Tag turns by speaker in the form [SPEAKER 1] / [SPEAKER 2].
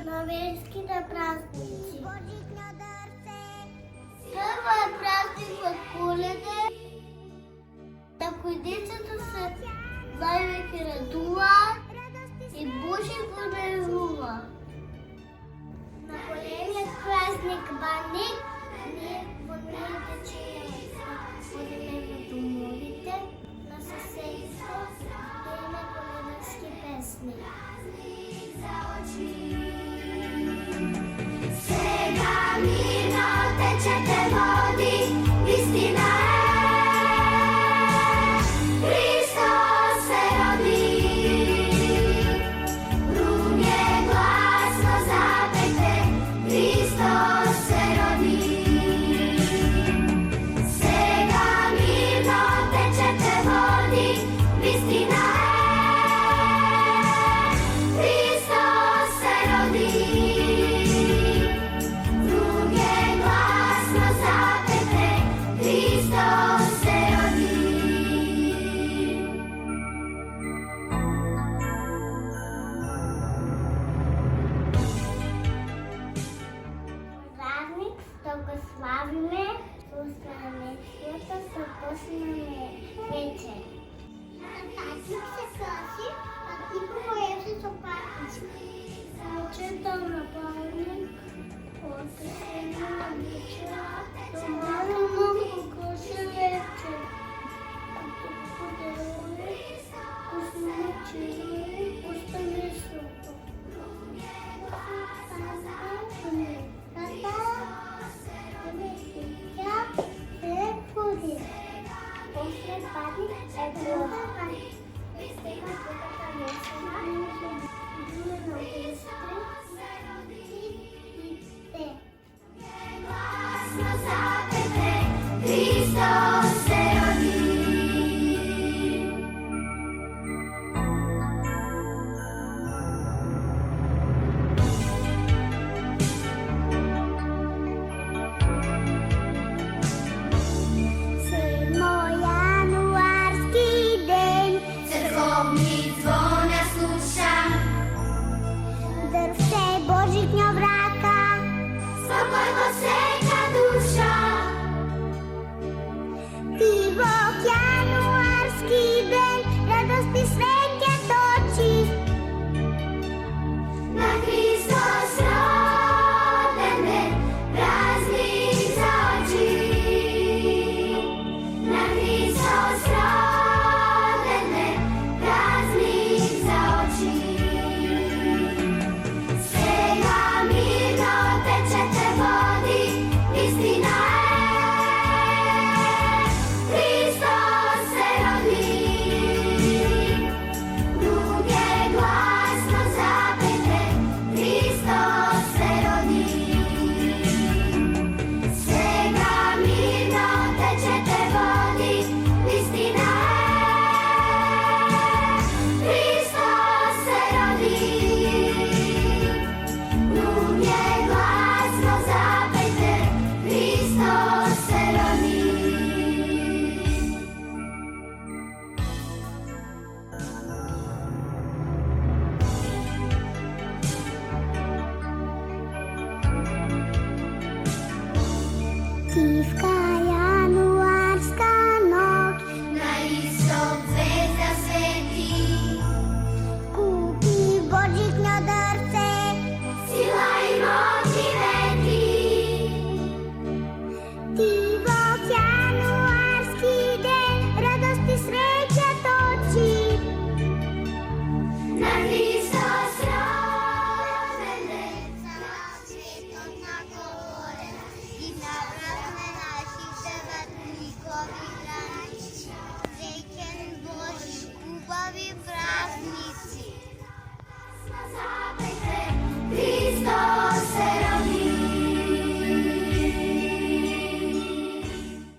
[SPEAKER 1] Новейские праздники. Първа е празник в Коледа. Ако децата се най-веки радуват и Божи го дарува. На големият празник Баник ние ходим в домовите на съседите да има коледърски песни.
[SPEAKER 2] Сега мирно течете води, истина е, Христос се роди. Руне гласно запейте, Христос се роди. Сега мирно течете води, истина е, Христос се роди.
[SPEAKER 1] Празник, да го славиме, славянето започнаме вечер. На празник се краси, а ти поеси за празник. Вечерта на празник, от сена на вечера, дома много краси вечер. Като подаруваме, пуснаме чили, пуснаме супа. После пази е